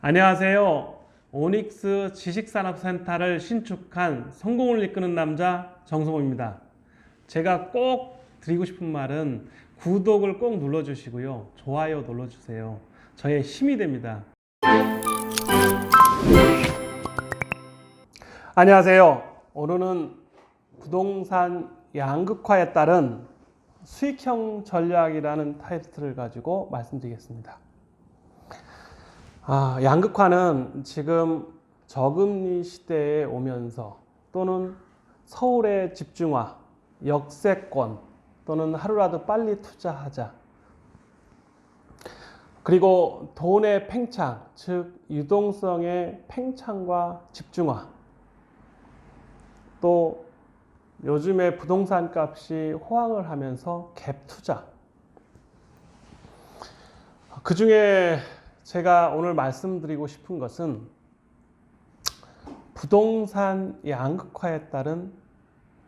안녕하세요. 오닉스 지식산업센터를 신축한 성공을 이끄는 남자 정성호입니다. 제가 꼭 드리고 싶은 말은 구독을 꼭 눌러주시고요. 좋아요 눌러주세요. 저의 힘이 됩니다. 안녕하세요. 오늘은 부동산 양극화에 따른 수익형 전략이라는 타이틀을 가지고 말씀드리겠습니다. 양극화는 지금 저금리 시대에 오면서 또는 서울의 집중화, 역세권 또는 하루라도 빨리 투자하자, 그리고 돈의 팽창, 즉 유동성의 팽창과 집중화, 또 요즘에 부동산 값이 호황을 하면서 갭 투자, 그 중에 제가 오늘 말씀드리고 싶은 것은 부동산 양극화에 따른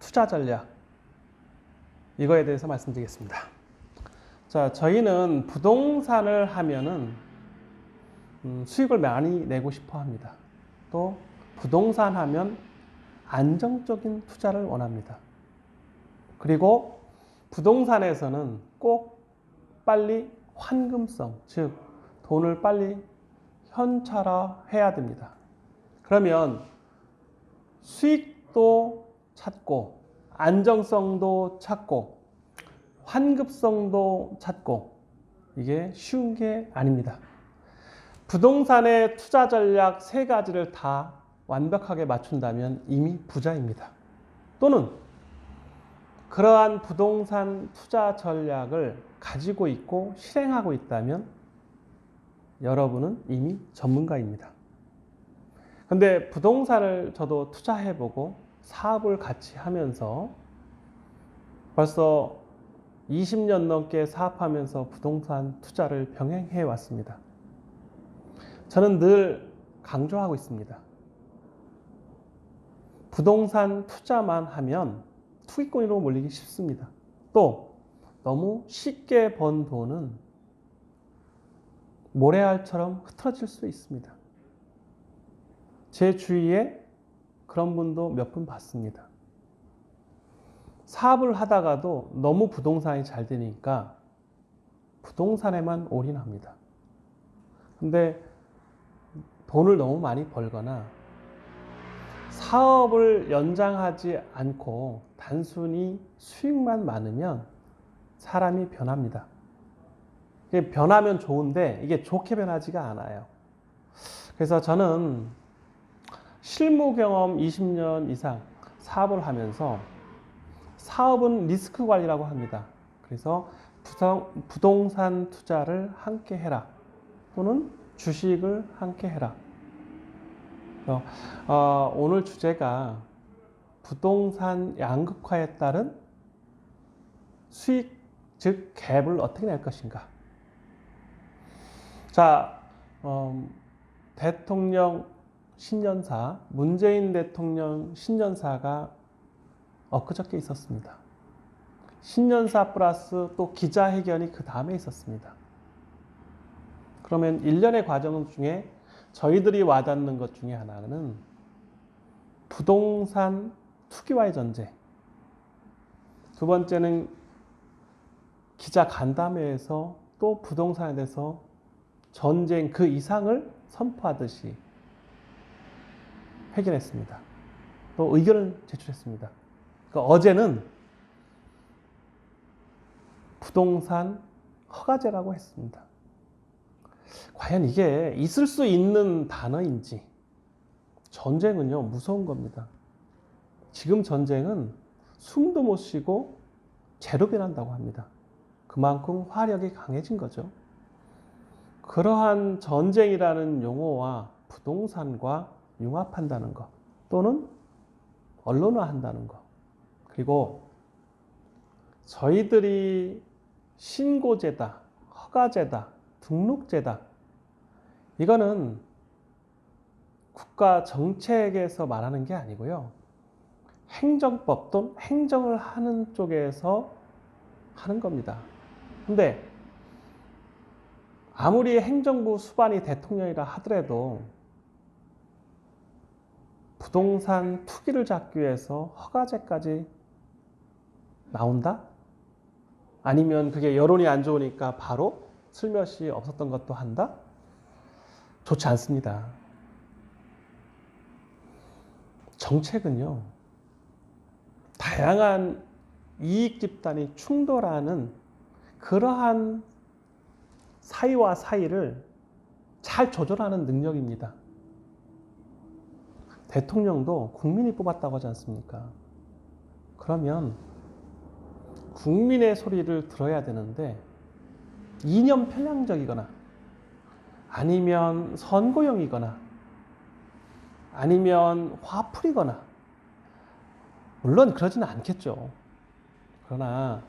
투자 전략, 이거에 대해서 말씀드리겠습니다. 자, 저희는 부동산을 하면은 수익을 많이 내고 싶어 합니다. 또 부동산 하면 안정적인 투자를 원합니다. 그리고 부동산에서는 꼭 빨리 환금성, 즉 돈을 빨리 현찰화해야 됩니다. 그러면 수익도 찾고 안정성도 찾고 환급성도 찾고, 이게 쉬운 게 아닙니다. 부동산의 투자 전략 3가지를 다 완벽하게 맞춘다면 이미 부자입니다. 또는 그러한 부동산 투자 전략을 가지고 있고 실행하고 있다면 여러분은 이미 전문가입니다. 근데 부동산을 저도 투자해보고 사업을 같이 하면서 벌써 20년 넘게 사업하면서 부동산 투자를 병행해 왔습니다. 저는 늘 강조하고 있습니다. 부동산 투자만 하면 투기꾼으로 몰리기 쉽습니다. 또 너무 쉽게 번 돈은 모래알처럼 흐트러질 수 있습니다. 제 주위에 그런 분도 몇 분 봤습니다. 사업을 하다가도 너무 부동산이 잘 되니까 부동산에만 올인합니다. 근데 돈을 너무 많이 벌거나 사업을 연장하지 않고 단순히 수익만 많으면 사람이 변합니다. 이게 변하면 좋은데 이게 좋게 변하지가 않아요. 그래서 저는 실무 경험 20년 이상 사업을 하면서, 사업은 리스크 관리라고 합니다. 그래서 부동산 투자를 함께 해라, 또는 주식을 함께 해라. 오늘 주제가 부동산 양극화에 따른 수익, 즉 갭을 어떻게 낼 것인가. 자, 대통령 신년사, 문재인 대통령 신년사가 엊그저께 있었습니다. 신년사 플러스 또 기자회견이 그 다음에 있었습니다. 그러면 1년의 과정 중에 저희들이 와닿는 것 중에 하나는 부동산 투기와의 전쟁, 두 번째는 기자 간담회에서 또 부동산에 대해서 전쟁 그 이상을 선포하듯이 회견했습니다. 또 의견을 제출했습니다. 그러니까 어제는 부동산 허가제라고 했습니다. 과연 이게 있을 수 있는 단어인지. 전쟁은요, 무서운 겁니다. 지금 전쟁은 숨도 못 쉬고 재로 변한다고 합니다. 그만큼 화력이 강해진 거죠. 그러한 전쟁이라는 용어와 부동산과 융합한다는 것, 또는 언론화한다는 것, 그리고 저희들이 신고제다, 허가제다, 등록제다, 이거는 국가 정책에서 말하는 게 아니고요, 행정법 또는 행정을 하는 쪽에서 하는 겁니다. 근데 아무리 행정부 수반이 대통령이라 하더라도 부동산 투기를 잡기 위해서 허가제까지 나온다? 아니면 그게 여론이 안 좋으니까 바로 슬며시 없었던 것도 한다? 좋지 않습니다. 정책은요, 다양한 이익 집단이 충돌하는 그러한 사이와 사이를 잘 조절하는 능력입니다. 대통령도 국민이 뽑았다고 하지 않습니까? 그러면 국민의 소리를 들어야 되는데 이념 편향적이거나 아니면 선고형이거나 아니면 화풀이거나, 물론 그러지는 않겠죠. 그러나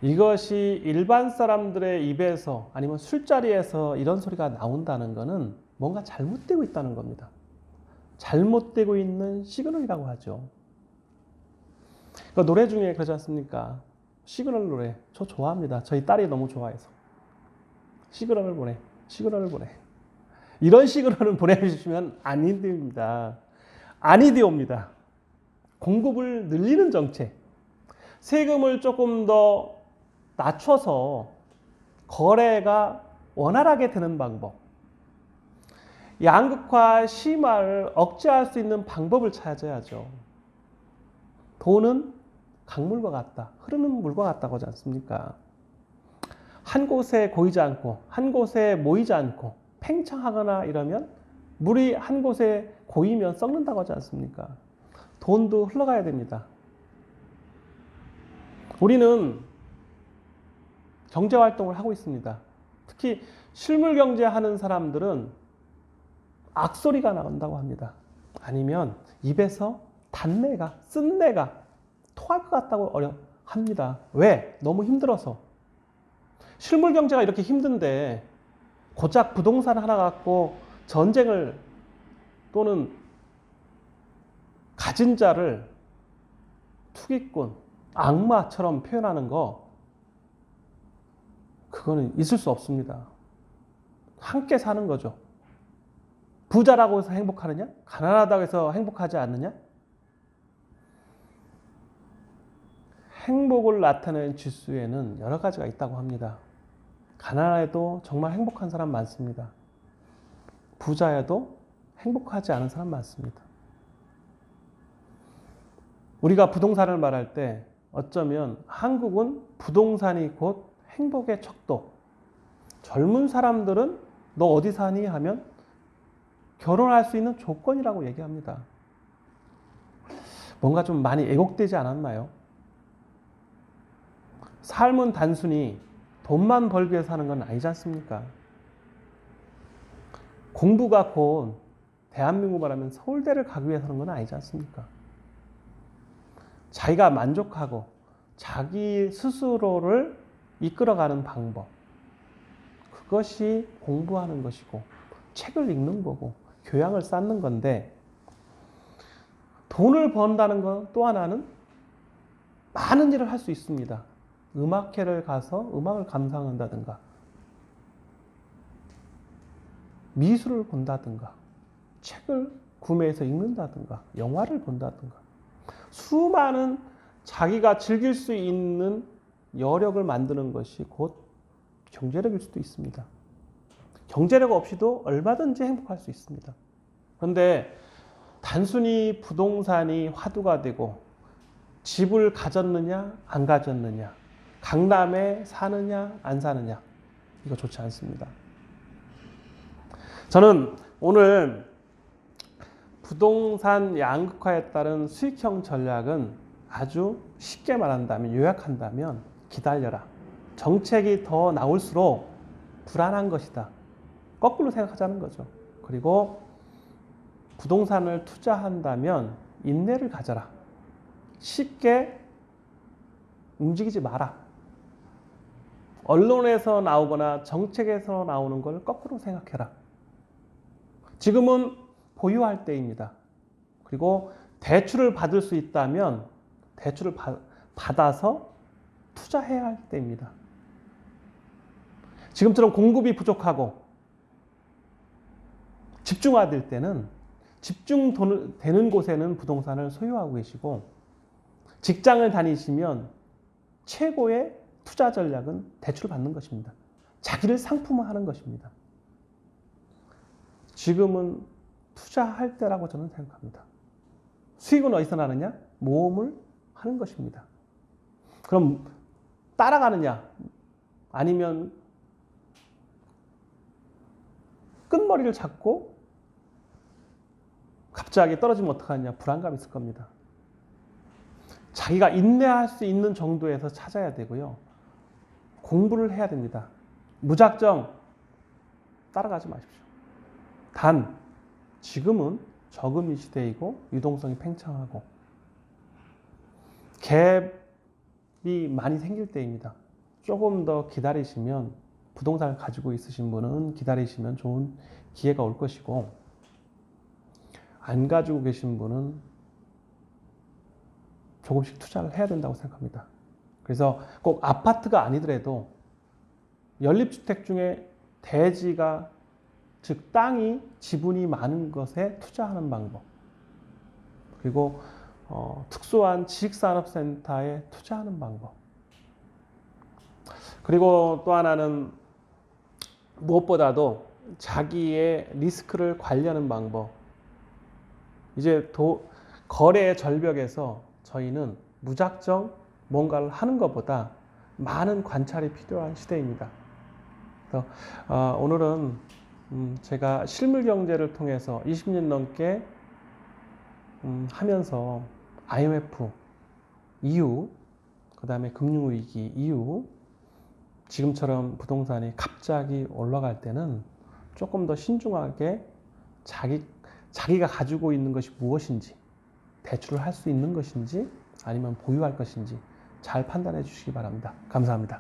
이것이 일반 사람들의 입에서 아니면 술자리에서 이런 소리가 나온다는 것은 뭔가 잘못되고 있다는 겁니다. 잘못되고 있는 시그널이라고 하죠. 그러니까 노래 중에 그러지 않습니까? 시그널 노래 저 좋아합니다. 저희 딸이 너무 좋아해서 시그널을 보내, 시그널을 보내. 이런 시그널은 보내주시면 아니디오입니다. 아니디오입니다. 공급을 늘리는 정책, 세금을 조금 더 낮춰서 거래가 원활하게 되는 방법, 양극화 심화를 억제할 수 있는 방법을 찾아야죠. 돈은 강물과 같다, 흐르는 물과 같다고 하지 않습니까? 한 곳에 고이지 않고 한 곳에 모이지 않고 팽창하거나 이러면 물이 한 곳에 고이면 썩는다고 하지 않습니까? 돈도 흘러가야 됩니다. 우리는 경제활동을 하고 있습니다. 특히 실물경제 하는 사람들은 악소리가 나온다고 합니다. 아니면 입에서 단내가, 쓴내가 토할 것 같다고 합니다. 왜? 너무 힘들어서. 실물경제가 이렇게 힘든데 고작 부동산 하나 갖고 전쟁을 또는 가진 자를 투기꾼, 악마처럼 표현하는 거, 그거는 있을 수 없습니다. 함께 사는 거죠. 부자라고 해서 행복하느냐? 가난하다고 해서 행복하지 않느냐? 행복을 나타내는 지수에는 여러 가지가 있다고 합니다. 가난해도 정말 행복한 사람 많습니다. 부자여도 행복하지 않은 사람 많습니다. 우리가 부동산을 말할 때 어쩌면 한국은 부동산이 곧 행복의 척도. 젊은 사람들은 너 어디 사니? 하면 결혼할 수 있는 조건이라고 얘기합니다. 뭔가 좀 많이 왜곡되지 않았나요? 삶은 단순히 돈만 벌기 위해서 사는 건 아니지 않습니까? 공부가 곧 대한민국 말하면 서울대를 가기 위해서 하는 건 아니지 않습니까? 자기가 만족하고 자기 스스로를 이끌어가는 방법, 그것이 공부하는 것이고 책을 읽는 거고 교양을 쌓는 건데, 돈을 번다는 건 또 하나는 많은 일을 할 수 있습니다. 음악회를 가서 음악을 감상한다든가, 미술을 본다든가, 책을 구매해서 읽는다든가, 영화를 본다든가, 수많은 자기가 즐길 수 있는 여력을 만드는 것이 곧 경제력일 수도 있습니다. 경제력 없이도 얼마든지 행복할 수 있습니다. 그런데 단순히 부동산이 화두가 되고 집을 가졌느냐 안 가졌느냐, 강남에 사느냐 안 사느냐, 이거 좋지 않습니다. 저는 오늘 부동산 양극화에 따른 수익형 전략은 아주 쉽게 말한다면, 요약한다면 기다려라. 정책이 더 나올수록 불안한 것이다. 거꾸로 생각하자는 거죠. 그리고 부동산을 투자한다면 인내를 가져라. 쉽게 움직이지 마라. 언론에서 나오거나 정책에서 나오는 걸 거꾸로 생각해라. 지금은 보유할 때입니다. 그리고 대출을 받을 수 있다면 대출을 받아서 투자해야 할 때입니다. 지금처럼 공급이 부족하고 집중화될 때는 집중되는 곳에는 부동산을 소유하고 계시고, 직장을 다니시면 최고의 투자 전략은 대출을 받는 것입니다. 자기를 상품화하는 것입니다. 지금은 투자할 때라고 저는 생각합니다. 수익은 어디서 나느냐? 모험을 하는 것입니다. 그럼 따라가느냐? 아니면 끝머리를 잡고 갑자기 떨어지면 어떡하냐? 불안감이 있을 겁니다. 자기가 인내할 수 있는 정도에서 찾아야 되고요. 공부를 해야 됩니다. 무작정 따라가지 마십시오. 단, 지금은 저금리 시대이고 유동성이 팽창하고 갭이 많이 생길 때입니다. 조금 더 기다리시면, 부동산을 가지고 있으신 분은 기다리시면 좋은 기회가 올 것이고, 안 가지고 계신 분은 조금씩 투자를 해야 된다고 생각합니다. 그래서 꼭 아파트가 아니더라도 연립주택 중에 대지가, 즉 땅이, 지분이 많은 것에 투자하는 방법, 그리고 특수한 지식산업센터에 투자하는 방법, 그리고 또 하나는 무엇보다도 자기의 리스크를 관리하는 방법. 이제 거래의 절벽에서 저희는 무작정 뭔가를 하는 것보다 많은 관찰이 필요한 시대입니다. 그래서 오늘은 제가 실물 경제를 통해서 20년 넘게 하면서 IMF 이후, 그 다음에 금융위기 이후, 지금처럼 부동산이 갑자기 올라갈 때는 조금 더 신중하게 자기가 가지고 있는 것이 무엇인지, 대출을 할 수 있는 것인지 아니면 보유할 것인지 잘 판단해 주시기 바랍니다. 감사합니다.